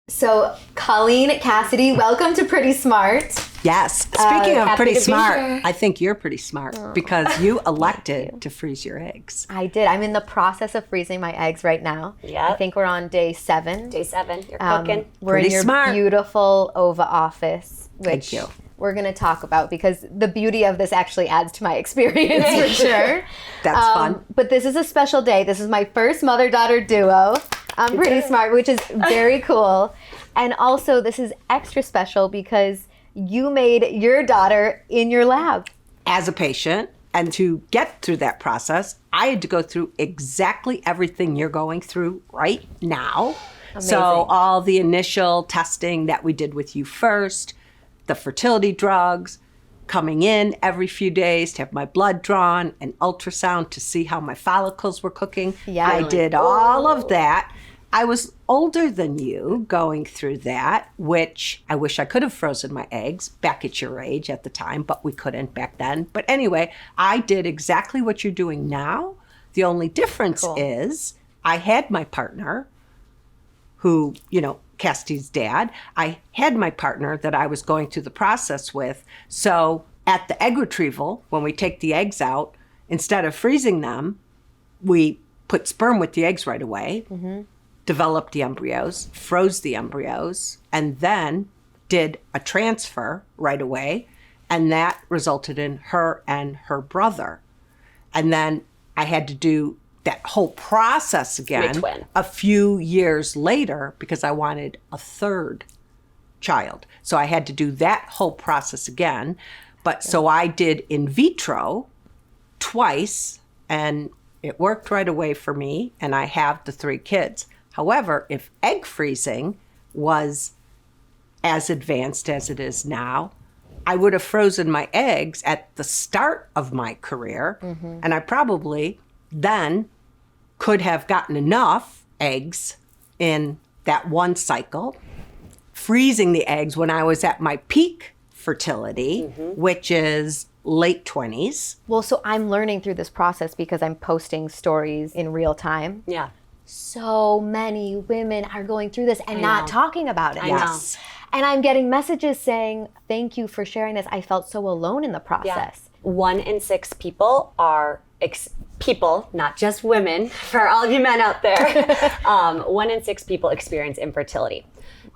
So, Colleen, Cassidy, welcome to Pretty Smart. Yes. Speaking of pretty smart, here. I think you're pretty smart because you elected to freeze your eggs. I did. I'm in the process of freezing my eggs right now. Yep. I think we're on day 7. Day 7, you're cooking. We're Pretty in your smart. beautiful OVA office, which Thank you. we're going to talk about because the beauty of this actually adds to my experience for sure. That's fun. But this is a special day. This is my first mother-daughter duo. I'm Pretty Smart, which is very cool. And also, this is extra special because you made your daughter in your lab. As a patient, and to get through that process, I had to go through exactly everything you're going through right now. Amazing. So all the initial testing that we did with you first, the fertility drugs, coming in every few days to have my blood drawn, an ultrasound to see how my follicles were cooking. Yeah. I did all of that. I was older than you going through that, which I wish I could have frozen my eggs back at your age at the time, but we couldn't back then. But anyway, I did exactly what you're doing now. The only difference is I had my partner who, Cassidy's dad. I had my partner that I was going through the process with. So at the egg retrieval, when we take the eggs out, instead of freezing them, we put sperm with the eggs right away. Developed the embryos, froze the embryos, and then did a transfer right away. And that resulted in her and her brother. And then I had to do that whole process again Twin. a few years later because I wanted a third child. So I had to do that whole process again. But so I did in vitro twice, and it worked right away for me, and I have the 3 kids. However, if egg freezing was as advanced as it is now, I would have frozen my eggs at the start of my career, and I probably then could have gotten enough eggs in that one cycle, freezing the eggs when I was at my peak fertility, which is late 20s. Well, so I'm learning through this process because I'm posting stories in real time. Yeah. So many women are going through this and not talking about it. I know. And I'm getting messages saying, thank you for sharing this. I felt so alone in the process. 1 in 6 people are people, not just women, for all you men out there. 1 in 6 people experience infertility.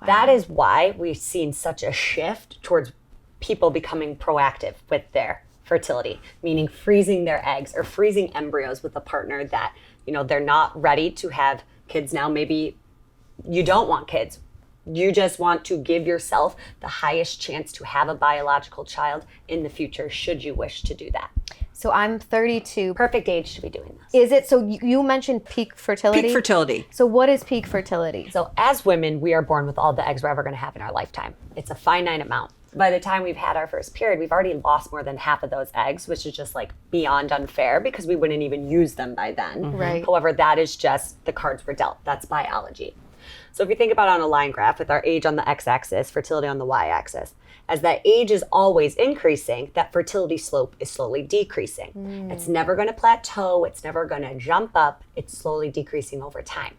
Wow. That is why we've seen such a shift towards people becoming proactive with their fertility, meaning freezing their eggs or freezing embryos with a partner that, they're not ready to have kids now. Maybe you don't want kids. You just want to give yourself the highest chance to have a biological child in the future, should you wish to do that. So I'm 32. Perfect age to be doing this. Is it, so you mentioned peak fertility? Peak fertility. So what is peak fertility? So as women, we are born with all the eggs we're ever going to have in our lifetime. It's a finite amount. By the time we've had our first period, we've already lost more than half of those eggs, which is just beyond unfair because we wouldn't even use them by then. Right. However, that is just the cards we're dealt. That's biology. So if you think about it on a line graph with our age on the x-axis, fertility on the y-axis, as that age is always increasing, that fertility slope is slowly decreasing. It's never going to plateau. It's never going to jump up. It's slowly decreasing over time.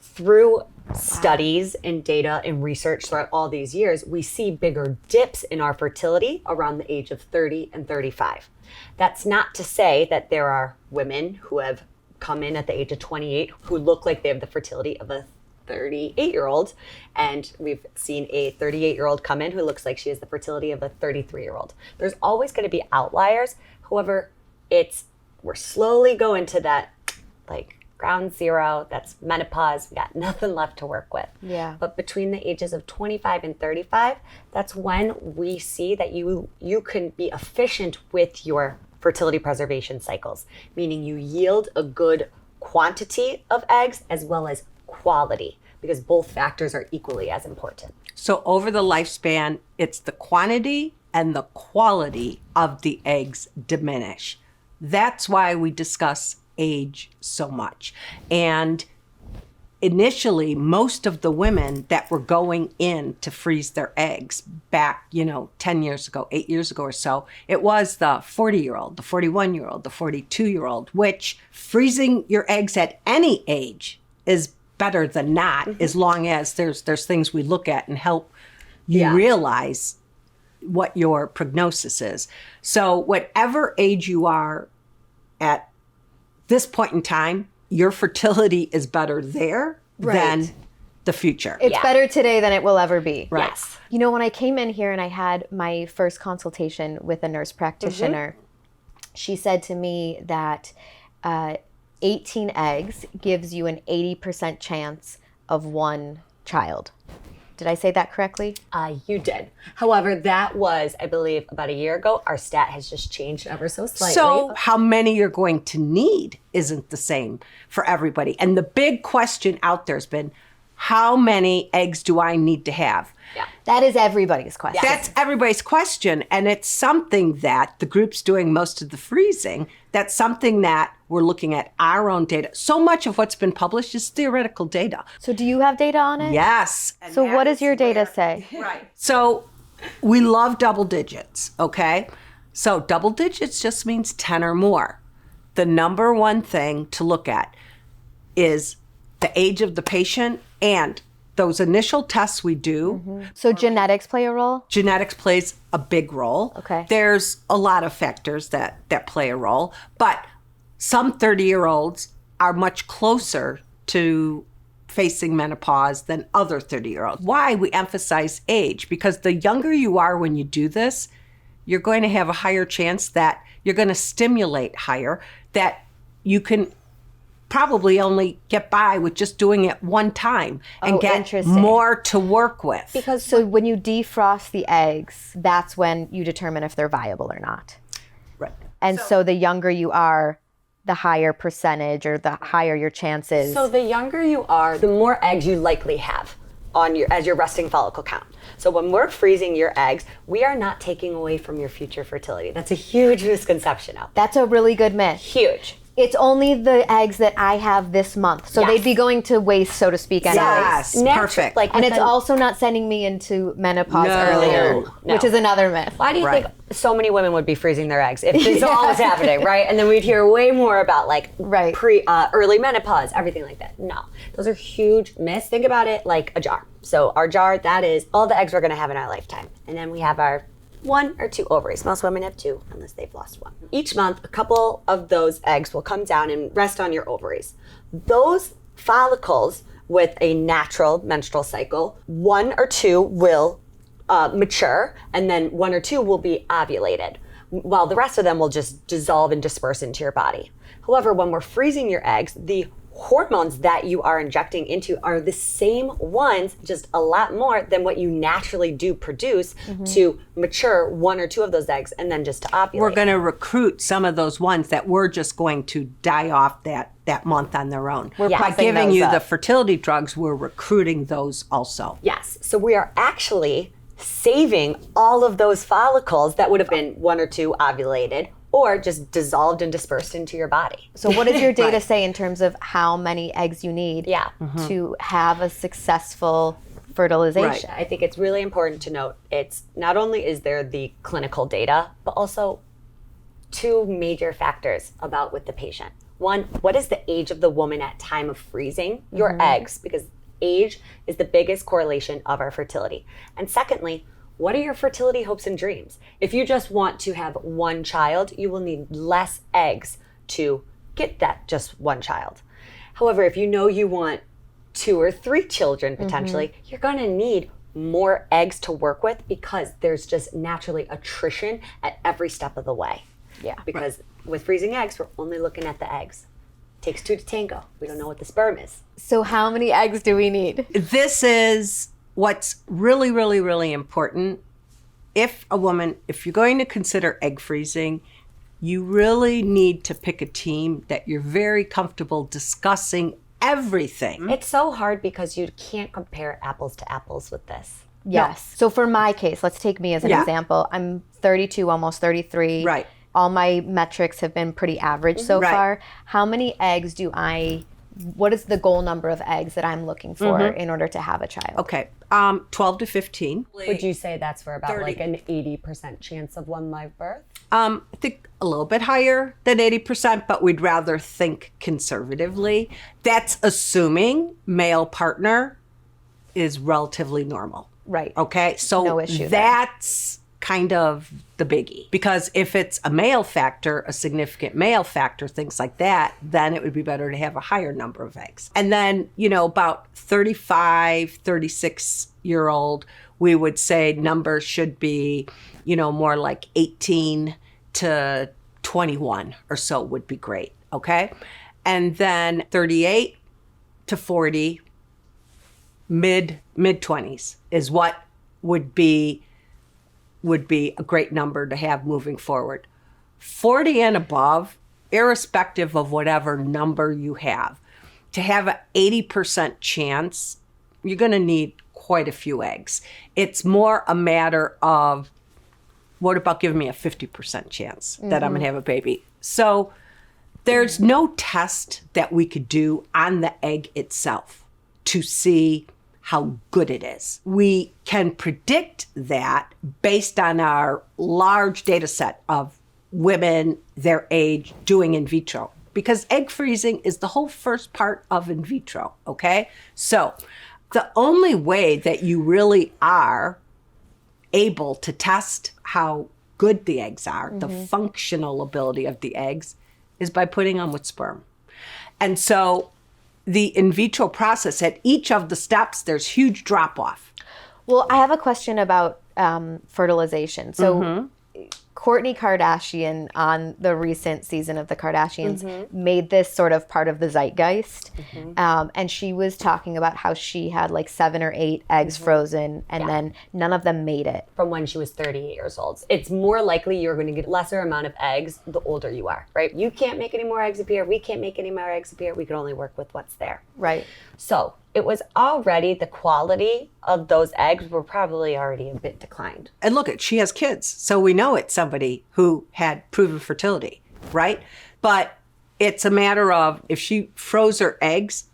Through studies and data and research throughout all these years, we see bigger dips in our fertility around the age of 30 and 35. That's not to say that there are women who have come in at the age of 28 who look like they have the fertility of a 38-year-old, and we've seen a 38-year-old come in who looks like she has the fertility of a 33-year-old. There's always going to be outliers. However, we're slowly going to that ground zero. That's menopause. We got nothing left to work with. Yeah. But between the ages of 25 and 35, that's when we see that you can be efficient with your fertility preservation cycles, meaning you yield a good quantity of eggs as well as quality, because both factors are equally as important. So over the lifespan, it's the quantity and the quality of the eggs diminish. That's why we discuss age so much. And initially, most of the women that were going in to freeze their eggs back, 10 years ago, 8 years ago or so, it was the 40-year-old, the 41-year-old, the 42-year-old, which freezing your eggs at any age is better than not, as long as there's things we look at and help you Yeah. realize what your prognosis is. So whatever age you are at this point in time, your fertility is better there than the future. It's better today than it will ever be. Right. Yes. You know, when I came in here and I had my first consultation with a nurse practitioner, she said to me that 18 eggs gives you an 80% chance of one child. Did I say that correctly? You did. However, that was, I believe, about a year ago. Our stat has just changed ever so slightly. So how many you're going to need isn't the same for everybody. And the big question out there has been, how many eggs do I need to have? Yeah. That is everybody's question. That's everybody's question. And it's something that the group's doing most of the freezing. That's something that we're looking at our own data. So much of what's been published is theoretical data. So do you have data on it? Yes. And So what does that's your data where- say? Right. So we love double digits, okay? So double digits just means 10 or more. The number one thing to look at is the age of the patient and those initial tests we do. So genetics play a role? Genetics plays a big role. Okay. There's a lot of factors that play a role, but some 30-year-olds are much closer to facing menopause than other 30-year-olds. Why we emphasize age? Because the younger you are when you do this, you're going to have a higher chance that you're going to stimulate higher, that you can probably only get by with just doing it one time and Oh, get interesting. more to work with. Because so when you defrost the eggs, that's when you determine if they're viable or not. Right. And so the younger you are, the higher percentage or the higher your chances. So the younger you are, the more eggs you likely have on your as your resting follicle count. So when we're freezing your eggs, we are not taking away from your future fertility. That's a huge misconception out there. That's a really good myth. Huge. It's only the eggs that I have this month. So Yes. they'd be going to waste, so to speak, anyways. Yes, perfect. Like, And it's within- also not sending me into menopause No. earlier, No. which is another myth. Why do you Right. think so many women would be freezing their eggs if this all was happening, right? And then we'd hear way more about like Right. early menopause, everything like that. No, those are huge myths. Think about it like a jar. So our jar, that is all the eggs we're going to have in our lifetime, and then we have our 1 or 2 ovaries. Most women have 2 unless they've lost 1. Each month, a couple of those eggs will come down and rest on your ovaries. Those follicles with a natural menstrual cycle, 1 or 2 will mature, and then 1 or 2 will be ovulated, while the rest of them will just dissolve and disperse into your body. However, when we're freezing your eggs, the hormones that you are injecting into are the same ones, just a lot more than what you naturally do produce to mature 1 or 2 of those eggs and then just to ovulate. We're going to recruit some of those ones that we're just going to die off that month on their own. By passing giving those you the up. fertility drugs, we're recruiting those also. Yes. So we are actually saving all of those follicles that would have been 1 or 2 ovulated or just dissolved and dispersed into your body. So what does your data say in terms of how many eggs you need Yeah. to have a successful fertilization? I think it's really important to note it's not only is there the clinical data, but also 2 major factors about with the patient. One, what is the age of the woman at time of freezing your eggs? Because age is the biggest correlation of our fertility. And secondly, what are your fertility hopes and dreams? If you just want to have 1 child, you will need less eggs to get that just 1 child. However, if you know you want 2 or 3 children potentially, you're going to need more eggs to work with because there's just naturally attrition at every step of the way. Yeah. Because with freezing eggs, we're only looking at the eggs. Takes 2 to tango. We don't know what the sperm is. So how many eggs do we need? This is what's really, really, really important. If you're going to consider egg freezing, you really need to pick a team that you're very comfortable discussing everything. It's so hard because you can't compare apples to apples with this. Yes. So for my case, let's take me as an Yeah. example. I'm 32, almost 33. Right. All my metrics have been pretty average so Right. far. How many eggs do I what is the goal number of eggs that I'm looking for in order to have a child? Okay, 12 to 15. Would you say that's for about 30. like an 80% chance of one live birth? I think a little bit higher than 80%, but we'd rather think conservatively. That's assuming male partner is relatively normal. Right. Okay, so No issue there. that's kind of the biggie. Because if it's a male factor, a significant male factor, things like that, then it would be better to have a higher number of eggs. And then, about 35, 36-year-old, we would say numbers should be, more like 18 to 21 or so would be great, okay? And then 38 to 40, mid-20s is what would be a great number to have moving forward. 40 and above, irrespective of whatever number you have, to have an 80% chance, you're going to need quite a few eggs. It's more a matter of, what about giving me a 50% chance that I'm going to have a baby? So there's no test that we could do on the egg itself to see how good it is. We can predict that based on our large data set of women their age doing in vitro, because egg freezing is the whole first part of in vitro, okay? So the only way that you really are able to test how good the eggs are, the functional ability of the eggs, is by putting them with sperm. And so the in vitro process, at each of the steps, there's huge drop off. Well, I have a question about fertilization. So Kourtney Kardashian on the recent season of the Kardashians made this sort of part of the zeitgeist. And she was talking about how she had like 7 or 8 eggs frozen and then none of them made it. From when she was 38 years old. It's more likely you're going to get lesser amount of eggs the older you are, right? You can't make any more eggs appear. We can't make any more eggs appear. We can only work with what's there. Right. So it was already, the quality of those eggs were probably already a bit declined. And look, she has kids, so we know it's somebody who had proven fertility, right? But it's a matter of, if she froze her eggs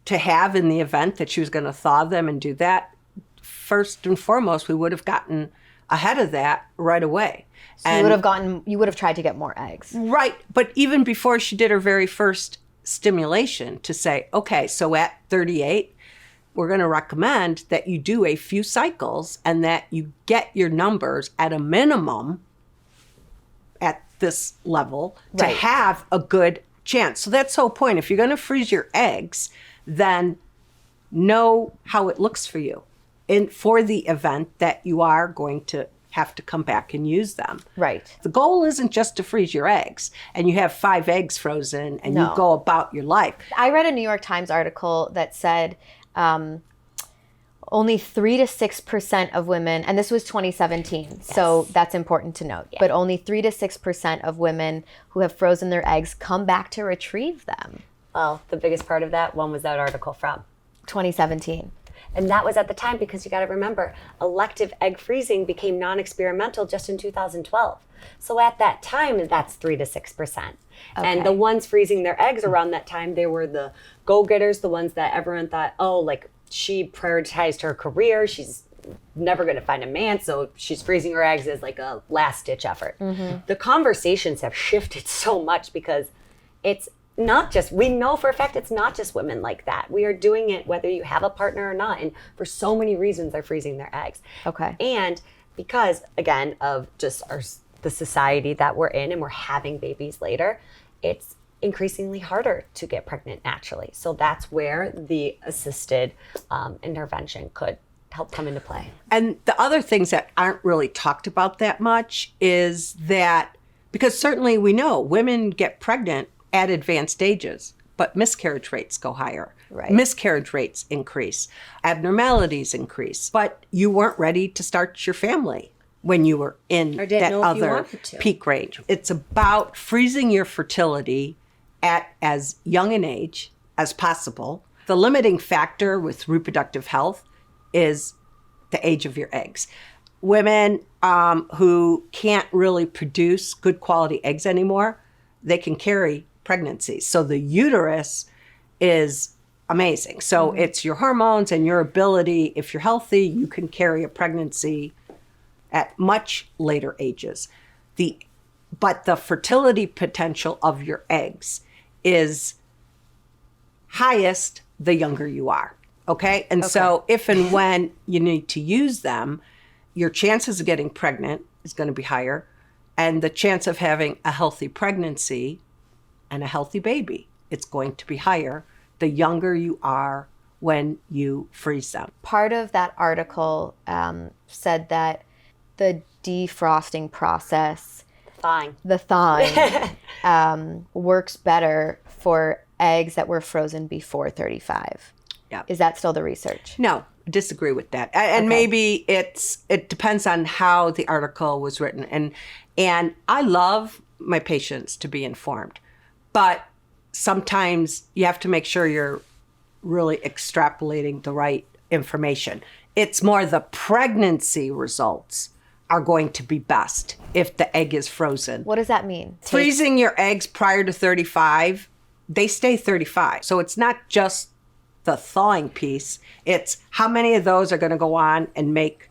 to have in the event that she was going to thaw them and do that, first and foremost, we would have gotten ahead of that right away. So you would have tried to get more eggs. Right. But even before she did her very first stimulation, to say, okay, so at 38, we're going to recommend that you do a few cycles and that you get your numbers at a minimum at this level to have a good chance. So that's the whole point. If you're going to freeze your eggs, then know how it looks for you for the event that you are going to have to come back and use them. Right. The goal isn't just to freeze your eggs and you have 5 eggs frozen and you go about your life. I read a New York Times article that said only 3 to 6% of women, and this was 2017, so that's important to note, but only 3 to 6% of women who have frozen their eggs come back to retrieve them. Well, the biggest part of that, when was that article from? 2017. And that was at the time, because you got to remember, elective egg freezing became non-experimental just in 2012. So at that time, that's 3 to 6%. And the ones freezing their eggs around that time, they were the go-getters, the ones that everyone thought, oh, like, she prioritized her career. She's never going to find a man, so she's freezing her eggs as like a last-ditch effort. The conversations have shifted so much, because it's not just, we know for a fact it's not just women like that. We are doing it whether you have a partner or not. And for so many reasons, they're freezing their eggs. Okay. And because, again, of just the society that we're in, and we're having babies later, it's increasingly harder to get pregnant naturally. So that's where the assisted intervention could help come into play. And the other things that aren't really talked about that much is that, because certainly we know women get pregnant at advanced stages, but miscarriage rates go higher. Right. Miscarriage rates increase. Abnormalities increase. But you weren't ready to start your family when you were in that other peak range. It's about freezing your fertility at as young an age as possible. The limiting factor with reproductive health is the age of your eggs. Women who can't really produce good quality eggs anymore, they can carry pregnancies. So the uterus is amazing. So it's your hormones and your ability. If you're healthy, you can carry a pregnancy at much later ages. But the fertility potential of your eggs is highest the younger you are. Okay. And so if and when you need to use them, your chances of getting pregnant is going to be higher. And the chance of having a healthy pregnancy and a healthy baby, it's going to be higher the younger you are when you freeze them. Part of that article said that the defrosting process, the thawing, works better for eggs that were frozen before 35. Yeah. Is that still the research? No, disagree with that. And maybe it depends on how the article was written. And I love my patients to be informed, but sometimes you have to make sure you're really extrapolating the right information. It's more the pregnancy results are going to be best if the egg is frozen. What does that mean? Freezing your eggs prior to 35, they stay 35. So it's not just the thawing piece, it's how many of those are going to go on and make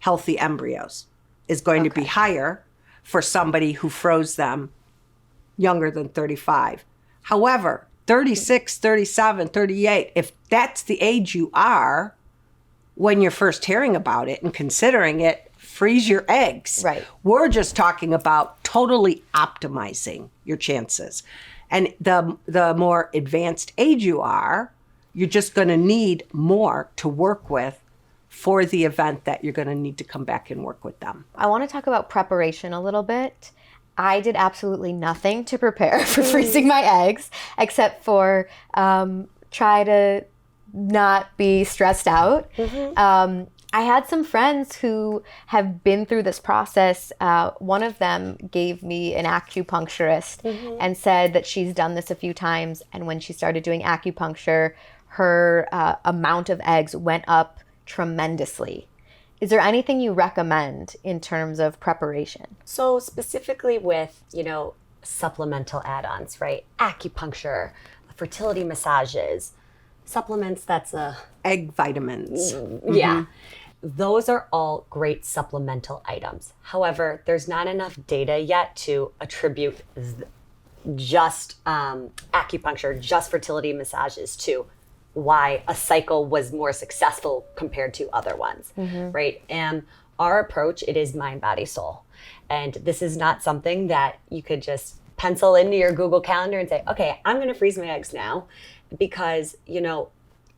healthy embryos is going to be higher for somebody who froze them younger than 35. However, 36, 37, 38, if that's the age you are when you're first hearing about it and considering it, freeze your eggs. Right. We're just talking about totally optimizing your chances. And the more advanced age you are, you're just going to need more to work with for the event that you're going to need to come back and work with them. I want to talk about preparation a little bit. I did absolutely nothing to prepare for freezing my eggs except for try to not be stressed out. I had some friends who have been through this process. One of them gave me an acupuncturist and said that she's done this a few times. And when she started doing acupuncture, her amount of eggs went up tremendously. Is there anything you recommend in terms of preparation? So specifically with, supplemental add-ons, right? Acupuncture, fertility massages, supplements, that's a... Egg vitamins. Yeah. Those are all great supplemental items. However, there's not enough data yet to attribute just acupuncture, just fertility massages to why a cycle was more successful compared to other ones, right? And our approach, it is mind, body, soul. And this is not something that you could just pencil into your Google Calendar and say, okay, I'm going to freeze my eggs now. Because,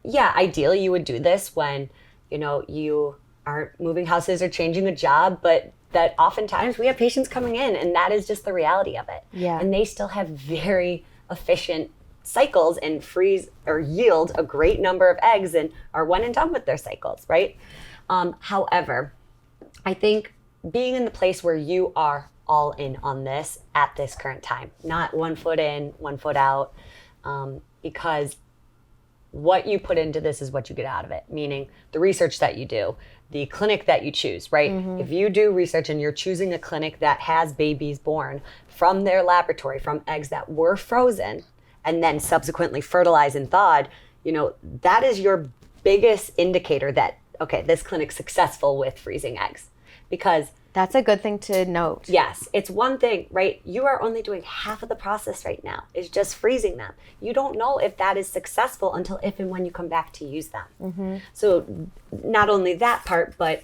ideally you would do this when, you aren't moving houses or changing a job, but that oftentimes we have patients coming in and that is just the reality of it. Yeah. And they still have very efficient cycles and freeze or yield a great number of eggs and are one and done with their cycles, right? However, I think being in the place where you are all in on this at this current time, not 1 foot in, 1 foot out, because what you put into this is what you get out of it, meaning the research that you do, the clinic that you choose, right? If you do research and you're choosing a clinic that has babies born from their laboratory, from eggs that were frozen and then subsequently fertilized and thawed, that is your biggest indicator that, okay, this clinic's successful with freezing eggs. Because that's a good thing to note. yes, it's one thing, right? You are only doing half of the process right now. It's just freezing them. You don't know if that is successful until if and when you come back to use them. So not only that part, but,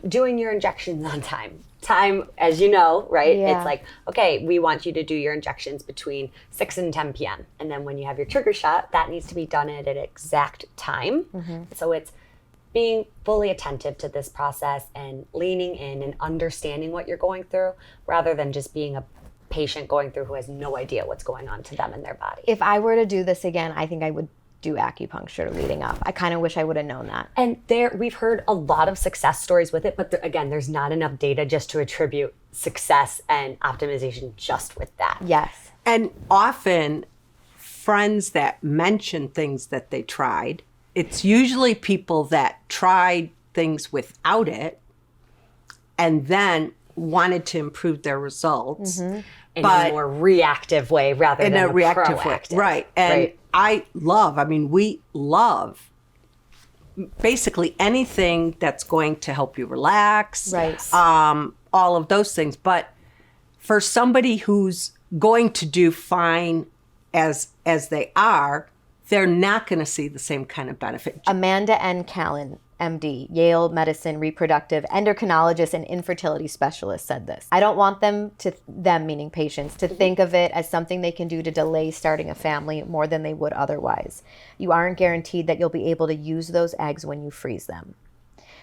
doing your injections on time. Time, as you know, right? Yeah. It's like, okay, we want you to do your injections between 6 and 10 p.m. And then when you have your trigger shot, that needs to be done at an exact time. So it's being fully attentive to this process and leaning in and understanding what you're going through rather than just being a patient going through who has no idea what's going on to them in their body. If I were to do this again, I think I would do acupuncture leading up. I kind of wish I would have known that. And we've heard a lot of success stories with it, but again, there's not enough data just to attribute success and optimization just with that. Yes. And often friends that mention things that they tried, it's usually people that tried things without it and then wanted to improve their results. In a more reactive way rather than a reactive way. Right. And we love basically anything that's going to help you relax. Right. All of those things. But for somebody who's going to do fine as they are, they're not going to see the same kind of benefit. Amanda N. Callan, MD, Yale Medicine reproductive endocrinologist and infertility specialist, said this. I don't want them meaning patients, to think of it as something they can do to delay starting a family more than they would otherwise. You aren't guaranteed that you'll be able to use those eggs when you freeze them.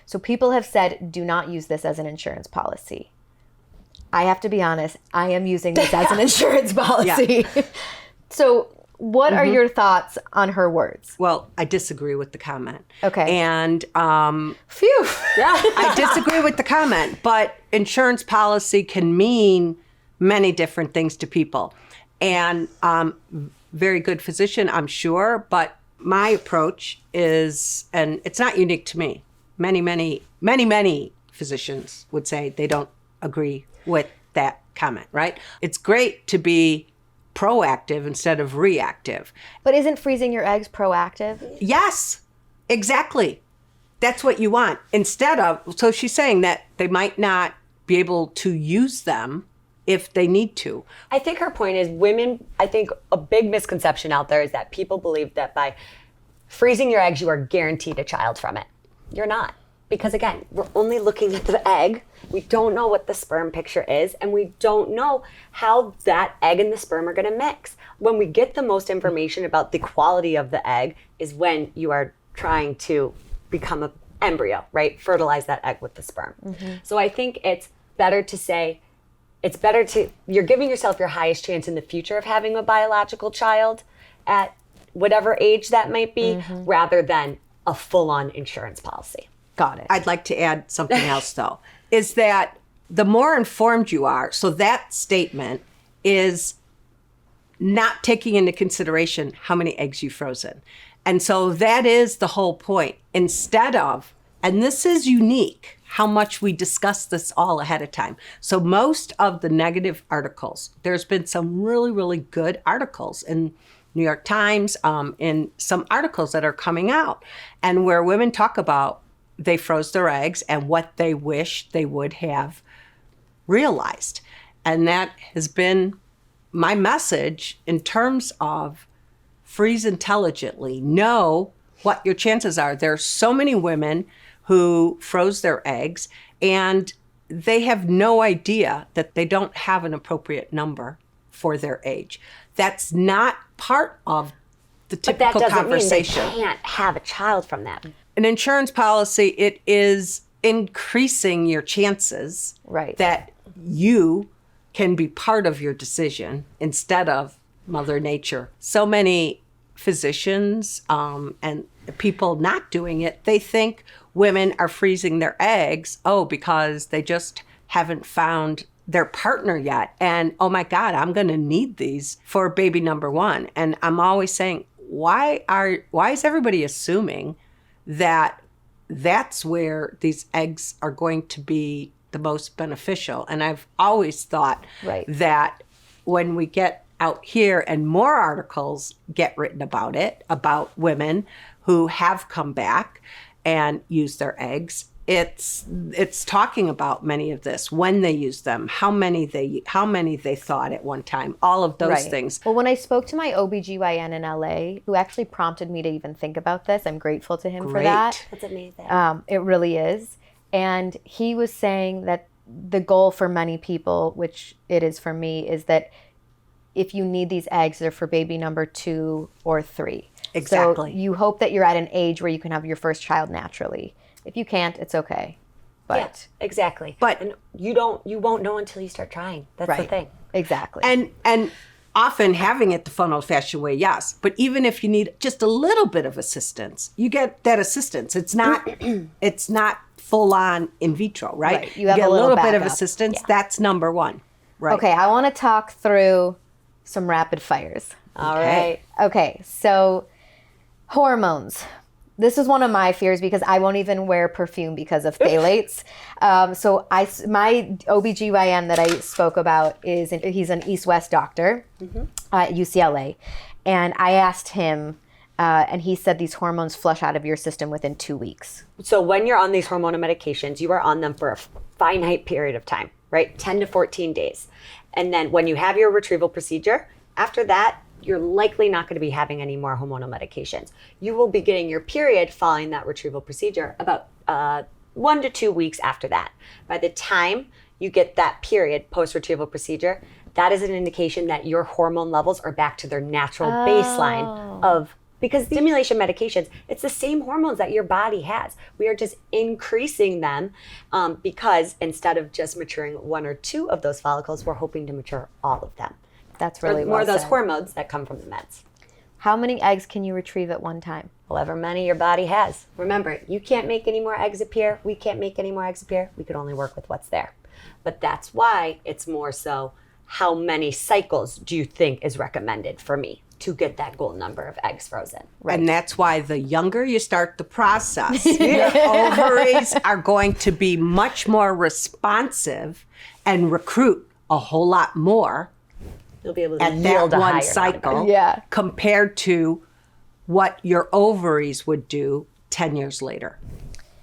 So people have said, do not use this as an insurance policy. I have to be honest, I am using this as an insurance policy. Yeah. So what are your thoughts on her words? Well, I disagree with the comment. Okay. And Phew. Yeah. I disagree with the comment, but insurance policy can mean many different things to people. And very good physician, I'm sure, but my approach is, and it's not unique to me. Many physicians would say they don't agree with that comment, right? It's great to be proactive instead of reactive. But isn't freezing your eggs proactive? Yes, exactly. That's what you want. Instead of, so she's saying that they might not be able to use them if they need to. I think her point is women, I think a big misconception out there is that people believe that by freezing your eggs, you are guaranteed a child from it. You're not. Because again, we're only looking at the egg. We don't know what the sperm picture is, and we don't know how that egg and the sperm are going to mix. When we get the most information about the quality of the egg is when you are trying to become an embryo, right? Fertilize that egg with the sperm. Mm-hmm. So I think it's better to say, you're giving yourself your highest chance in the future of having a biological child at whatever age that might be, rather than a full-on insurance policy. Got it. I'd like to add something else, though, is that the more informed you are, so that statement is not taking into consideration how many eggs you've frozen. And so that is the whole point. Instead of, and this is unique, how much we discuss this all ahead of time. So most of the negative articles, there's been some really, really good articles in New York Times, in some articles that are coming out, and where women talk about they froze their eggs and what they wish they would have realized. And that has been my message in terms of freeze intelligently. Know what your chances are. There are so many women who froze their eggs and they have no idea that they don't have an appropriate number for their age. That's not part of the typical conversation. Mean they can't have a child from that. An insurance policy, it is increasing your chances Right. that you can be part of your decision instead of Mother Nature. So many physicians and people not doing it, they think women are freezing their eggs, because they just haven't found their partner yet. And, oh my God, I'm going to need these for baby number one. And I'm always saying, why is everybody assuming that that's where these eggs are going to be the most beneficial? And I've always thought that when we get out here and more articles get written about it, about women who have come back and used their eggs, it's talking about many of this, when they use them, how many they thought at one time, all of those things. Well, when I spoke to my OBGYN in LA, who actually prompted me to even think about this, I'm grateful to him for that. That's amazing. It really is. And he was saying that the goal for many people, which it is for me, is that if you need these eggs, they're for baby number 2 or 3. Exactly. So you hope that you're at an age where you can have your first child naturally. If you can't, it's okay. But exactly. And you won't know until you start trying. That's the thing. Exactly. And often having it the fun old-fashioned way, yes. But even if you need just a little bit of assistance, you get that assistance. It's not full-on in vitro, right? You have get a little bit of backup. assistance. Yeah. That's number one. Right. Okay, I want to talk through some rapid fires. All right. Okay, so hormones. This is one of my fears because I won't even wear perfume because of phthalates. So my OBGYN that I spoke about he's an East-West doctor at UCLA. And I asked him, and he said these hormones flush out of your system within 2 weeks. So when you're on these hormonal medications, you are on them for a finite period of time, right? 10 to 14 days. And then when you have your retrieval procedure, after that, you're likely not going to be having any more hormonal medications. You will be getting your period following that retrieval procedure about 1 to 2 weeks after that. By the time you get that period post-retrieval procedure, that is an indication that your hormone levels are back to their natural baseline of, because stimulation medications, it's the same hormones that your body has. We are just increasing them because instead of just maturing 1 or 2 of those follicles, we're hoping to mature all of them. That's really more well of those said. hormones that come from the meds. How many eggs can you retrieve at one time? However many your body has. Remember, you can't make any more eggs appear. We can't make any more eggs appear. We could only work with what's there. But that's why it's more so, how many cycles do you think is recommended for me to get that goal number of eggs frozen? Right. And that's why the younger you start the process, your ovaries are going to be much more responsive and recruit a whole lot more You'll be able to at yield that a one higher cycle Yeah. compared to what your ovaries would do 10 years later.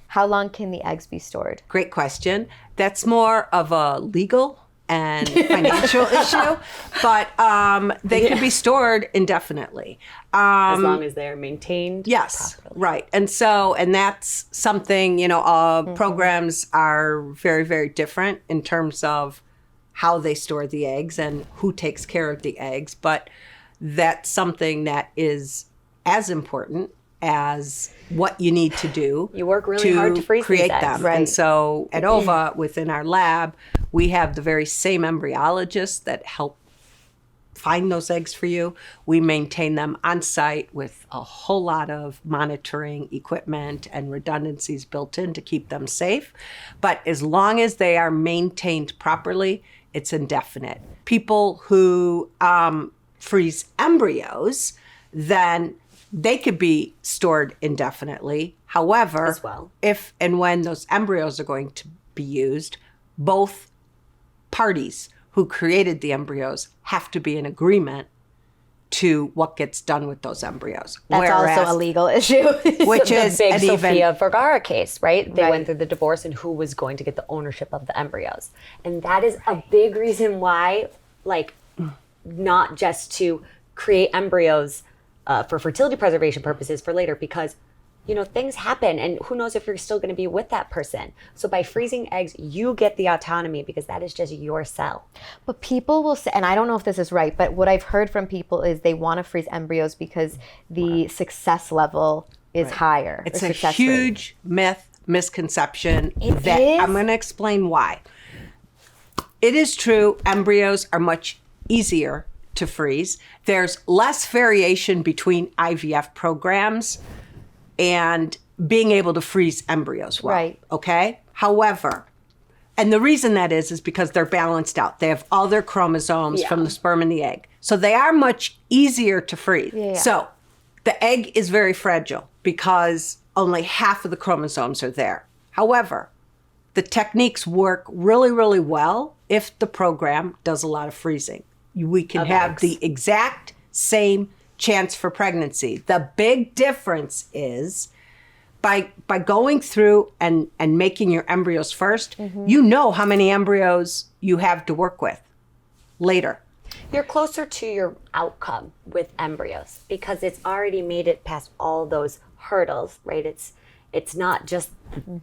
How long can the eggs be stored? Great question. That's more of a legal and financial issue, but they can be stored indefinitely. as long as they're maintained. Yes, properly. right. And that's something, programs are very, very different in terms of how they store the eggs and who takes care of the eggs. But that's something that is as important as what you need to do. You work really hard to freeze create these eggs. them. Right. And so at OVA, within our lab, we have the very same embryologists that help find those eggs for you. We maintain them on site with a whole lot of monitoring equipment and redundancies built in to keep them safe. But as long as they are maintained properly, it's indefinite. People who freeze embryos, then they could be stored indefinitely. However, As well. if and when those embryos are going to be used, both parties who created the embryos have to be in agreement to what gets done with those embryos. That's also a legal issue. which The is big an Sofia Vergara case, right? They Right. went through the divorce and who was going to get the ownership of the embryos. And that is a big reason why, not just to create embryos for fertility preservation purposes for later, because things happen and who knows if you're still going to be with that person. So by freezing eggs, you get the autonomy because that is just your cell. But people will say, and I don't know if this is right, but what I've heard from people is they want to freeze embryos because the success level is higher. It's or a success rate. huge misconception It that is? I'm going to explain why. It is true, embryos are much easier to freeze. There's less variation between IVF programs and being able to freeze embryos well. Right. Okay? However, and the reason that is because they're balanced out. They have all their chromosomes from the sperm and the egg. So they are much easier to freeze. Yeah. So the egg is very fragile because only half of the chromosomes are there. However, the techniques work really, really well if the program does a lot of freezing. We can have eggs. the exact same chance for pregnancy. The big difference is by going through and making your embryos first, you know how many embryos you have to work with later. You're closer to your outcome with embryos because it's already made it past all those hurdles, right? It's not just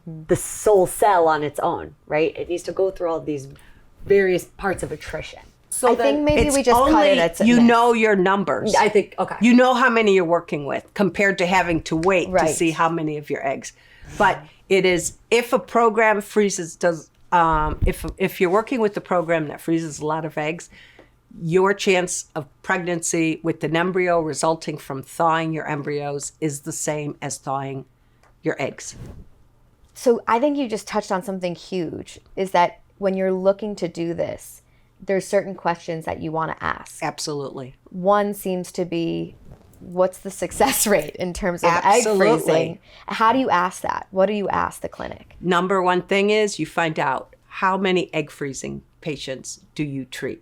the sole cell on its own, right? It needs to go through all these various parts of attrition. So I think maybe we just cut it at you know your numbers. I think, okay. You know how many you're working with compared to having to wait to Right. see how many of your eggs. But it is, if a program freezes, if you're working with the program that freezes a lot of eggs, your chance of pregnancy with an embryo resulting from thawing your embryos is the same as thawing your eggs. So I think you just touched on something huge, is that when you're looking to do this, there's certain questions that you want to ask. Absolutely. One seems to be, what's the success rate in terms of Absolutely. egg freezing? How do you ask that? What do you ask the clinic? Number one thing is you find out how many egg freezing patients do you treat?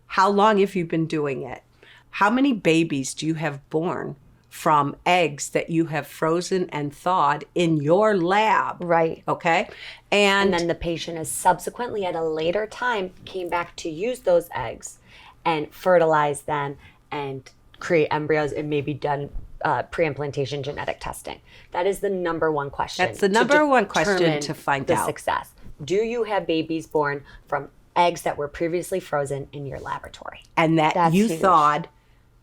How long have you been doing it? how many babies do you have born from eggs that you have frozen and thawed in your lab? Right. Okay. And then the patient has subsequently at a later time came back to use those eggs and fertilize them and create embryos and maybe done pre-implantation genetic testing. That is the number one question. That's the number one question to find the out. Success. Do you have babies born from eggs that were previously frozen in your laboratory? And that That's you huge. thawed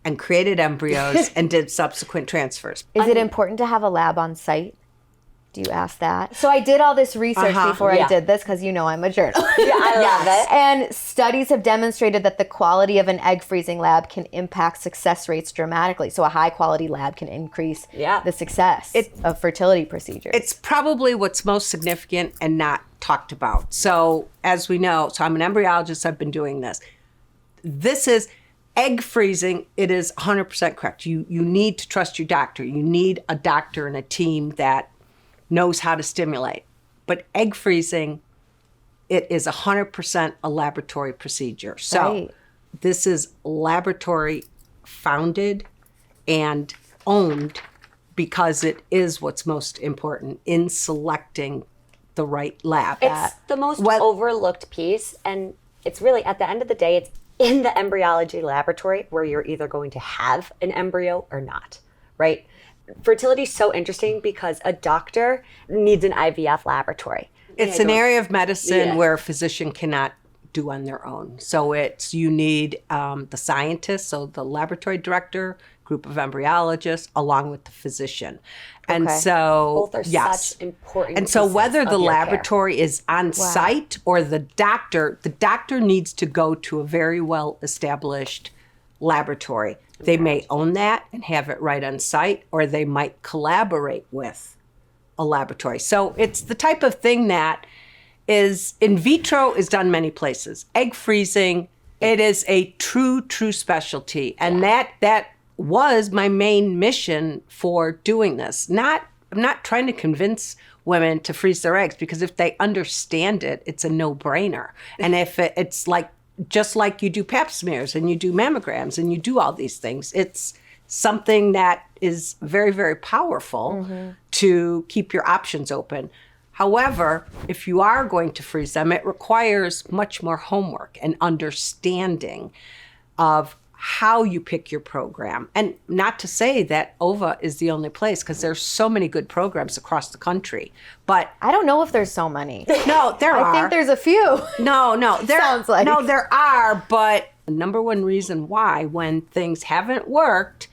and created embryos and did subsequent transfers. Is it important to have a lab on site? Do you ask that? So I did all this research before I Yeah. did this because you know I'm a journalist. Yeah, I love it. And studies have demonstrated that the quality of an egg freezing lab can impact success rates dramatically. So a high quality lab can increase the success of fertility procedures. It's probably what's most significant and not talked about. So as we know, so I'm an embryologist, I've been doing this. This is egg freezing. It is 100% correct. You need to trust your doctor. You need a doctor and a team that knows how to stimulate. But egg freezing, it is 100% a laboratory procedure. So this is laboratory founded and owned because it is what's most important in selecting the right lab. It's the most overlooked piece. And it's really, at the end of the day, it's in the embryology laboratory where you're either going to have an embryo or not, right? Fertility is so interesting because a doctor needs an IVF laboratory. It's an area of medicine where a physician cannot do on their own. So you need the scientist, so the laboratory director, group of embryologists, along with the physician. And so, both are such important And so pieces whether the of your care. laboratory is on site or the doctor needs to go to a very well-established laboratory. They may own that and have it right on site, or they might collaborate with a laboratory. So it's the type of thing that is in vitro is done many places. Egg freezing, it is a true specialty. And that was my main mission for doing this. I'm not trying to convince women to freeze their eggs, because if they understand it, it's a no-brainer. And if it's like, just like you do pap smears and you do mammograms and you do all these things, it's something that is very, very powerful to keep your options open. However, if you are going to freeze them, it requires much more homework and understanding of how you pick your program. And not to say that OVA is the only place, because there's so many good programs across the country. But I don't know if there's so many. no, there are. I think there's a few. No, there Sounds like. No, there are, but the number one reason why, when things haven't worked,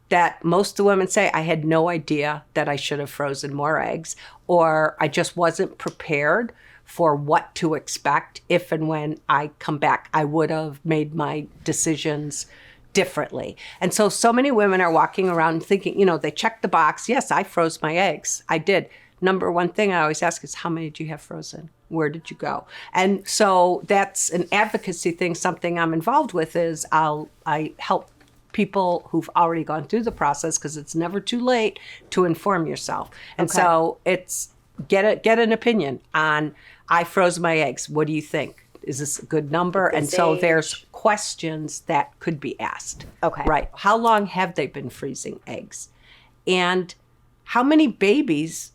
that most of the women say, I had no idea that I should have frozen more eggs, or I just wasn't prepared for what to expect. If and when I come back, I would have made my decisions differently. And so many women are walking around thinking, they check the box. Yes, I froze my eggs. I did. Number one thing I always ask is, how many do you have frozen? Where did you go? And so that's an advocacy thing. Something I'm involved with is I help people who've already gone through the process, because it's never too late to inform yourself. And so it's get an opinion on, I froze my eggs. What do you think? Is this a good number? And so there's questions that could be asked. Okay. Right. How long have they been freezing eggs? And how many babies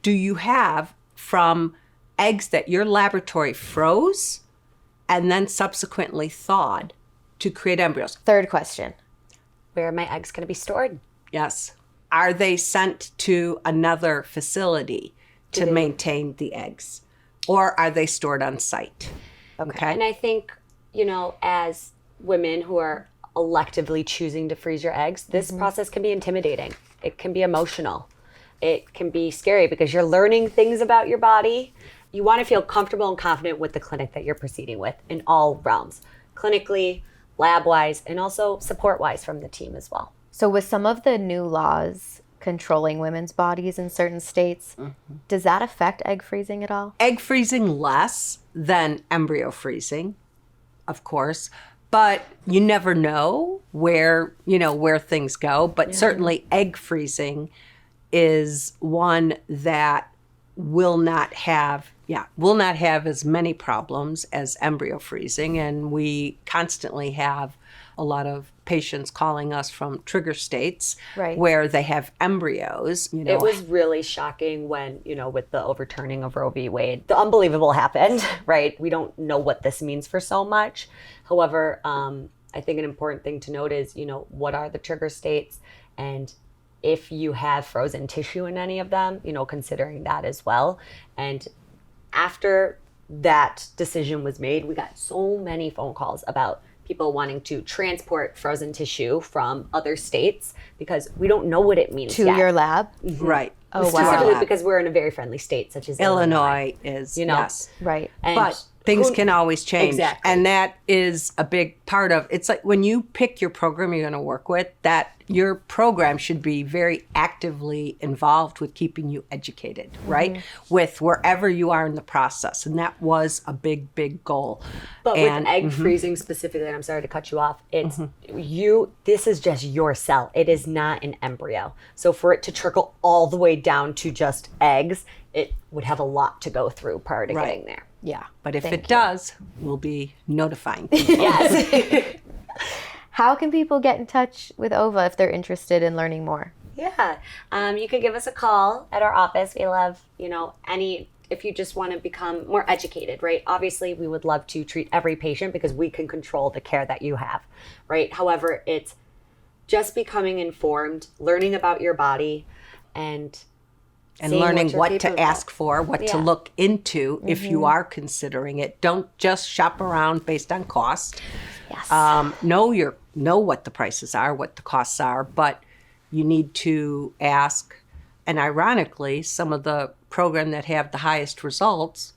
do you have from eggs that your laboratory froze and then subsequently thawed to create embryos? Third question. Where are my eggs going to be stored? Yes. Are they sent to another facility to maintain the eggs? Or are they stored on site? Okay. And I think, as women who are electively choosing to freeze your eggs, this process can be intimidating. It can be emotional. It can be scary because you're learning things about your body. You want to feel comfortable and confident with the clinic that you're proceeding with in all realms, clinically, lab-wise, and also support-wise from the team as well. So with some of the new laws controlling women's bodies in certain states, does that affect egg freezing at all? Egg freezing less than embryo freezing, of course, but you never know where things go. But certainly egg freezing is one that will not have as many problems as embryo freezing. And we constantly have a lot of patients calling us from trigger states Right. where they have embryos. You know, It was really shocking when, with the overturning of Roe v. Wade, the unbelievable happened, right? We don't know what this means for so much. However, I think an important thing to note is, what are the trigger states? And if you have frozen tissue in any of them, considering that as well. And after that decision was made, we got so many phone calls about people wanting to transport frozen tissue from other states because we don't know what it means To yet. your lab? right. Oh, wow. Specifically because we're in a very friendly state such as Illinois is, yes. Right. And But things who- can always change. Exactly. And that is a big part of it's like when you pick your program you're going to work with, that your program should be very actively involved with keeping you educated, right? With wherever you are in the process. And that was a big, big goal. But And- with egg freezing specifically, and I'm sorry to cut you off, it's this is just your cell. It is not an embryo. So for it to trickle all the way down to just eggs, it would have a lot to go through prior to Right. getting there. Yeah. But if Thank it you. does, we'll be notifying people. Yes. How can people get in touch with OVA if they're interested in learning more? Yeah. You could give us a call at our office. We love, if you just want to become more educated, right? Obviously, we would love to treat every patient because we can control the care that you have, right? However, it's just becoming informed, learning about your body, and seeing learning you're what to capable. ask for, what to Yeah. look into if you are considering it. Don't just shop around based on cost. Yes. Know what the prices are, what the costs are, but you need to ask. And ironically, some of the program that have the highest results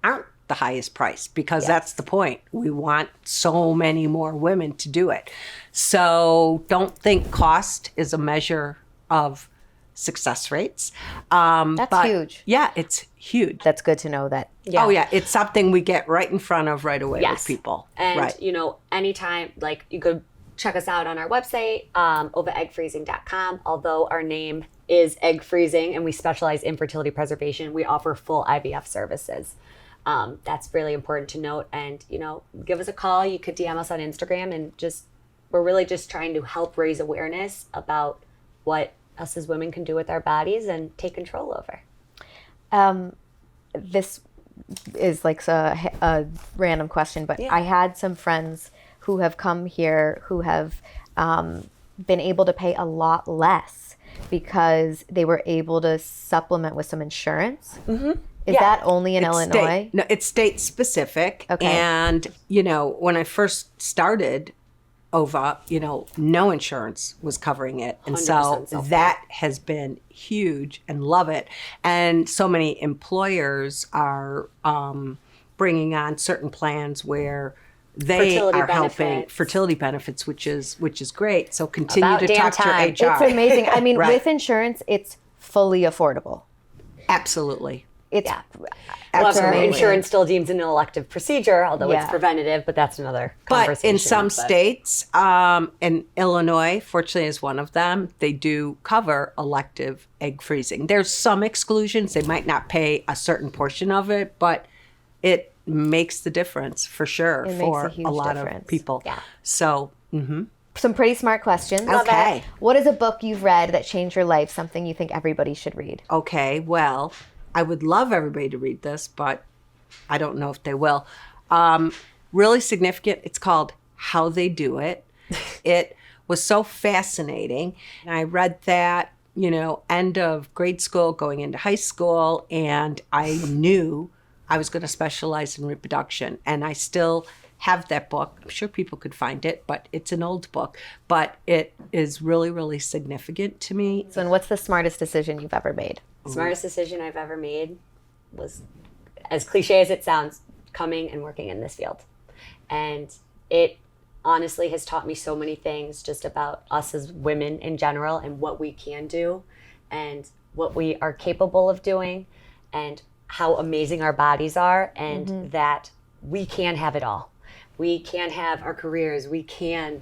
aren't the highest price because that's the point. We want so many more women to do it. So don't think cost is a measure of success rates. That's but huge. Yeah, it's huge. That's good to know that. Yeah. Oh yeah, it's something we get right in front of right away Yes. with people. And, right. Anytime, you could check us out on our website, ovaeggfreezing.com. Although our name is Egg Freezing and we specialize in fertility preservation, we offer full IVF services. That's really important to note. And, give us a call. You could DM us on Instagram and we're really just trying to help raise awareness about what us as women can do with our bodies and take control over. This is like a random question, but Yeah. I had some friends who have come here who have been able to pay a lot less because they were able to supplement with some insurance. Mm-hmm. Is Yeah. that only in It's Illinois? No, it's state specific. Okay. And, when I first started OVA, no insurance was covering it. And so 100% self-pay. that has been huge and love it. And so many employers are bringing on certain plans where they Fertility are helping benefits. fertility benefits, which is great. So continue About to damn talk time. to your HR. It's amazing. I mean, Right. with insurance, it's fully affordable. Absolutely. It's However, Absolutely. insurance still deems an elective procedure, although Yeah. it's preventative, but that's another But conversation. in some But- states, and Illinois, fortunately, is one of them, they do cover elective egg freezing. There's some exclusions. They might not pay a certain portion of it, but it makes the difference for sure It makes for a huge a lot difference. of people. Yeah. So, some pretty smart questions. Okay. What is a book you've read that changed your life? Something you think everybody should read? okay, well, I would love everybody to read this, but I don't know if they will. Really significant. It's called How They Do It. It was so fascinating. And I read that, end of grade school, going into high school, and I knew I was going to specialize in reproduction. And I still have that book. I'm sure people could find it, but it's an old book. But it is really, really significant to me. So, and what's the smartest decision you've ever made? Smartest decision I've ever made was, as cliche as it sounds, coming and working in this field. And it honestly has taught me so many things just about us as women in general and what we can do and what we are capable of doing and how amazing our bodies are and that we can have it all. We can have our careers. We can,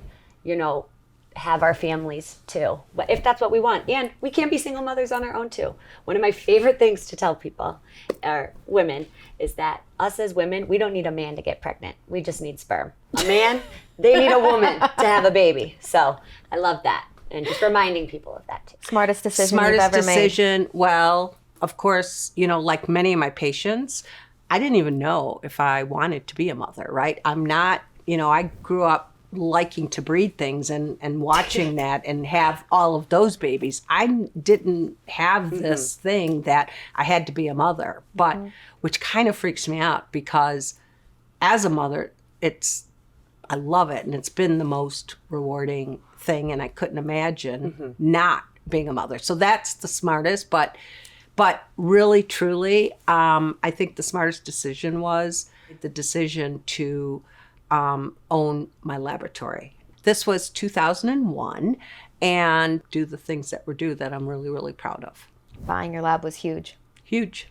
have our families too, but if that's what we want. And we can be single mothers on our own too. One of my favorite things to tell people, or women, is that us as women, we don't need a man to get pregnant. We just need sperm. A man, they need a woman to have a baby. So I love that. And just reminding people of that too. Smartest decision you've Smartest ever made. decision. Well, of course, you know, like many of my patients, I didn't even know if I wanted to be a mother, right? I'm not, you know, I grew up liking to breed things and watching that and have all of those babies. I didn't have this thing that I had to be a mother, but which kind of freaks me out because as a mother, I love it. And it's been the most rewarding thing. And I couldn't imagine not being a mother. So that's the smartest, but really, truly, I think the smartest decision was the decision to own my laboratory. This was 2001, and do the things that I'm really, really proud of. Buying your lab was huge. Huge.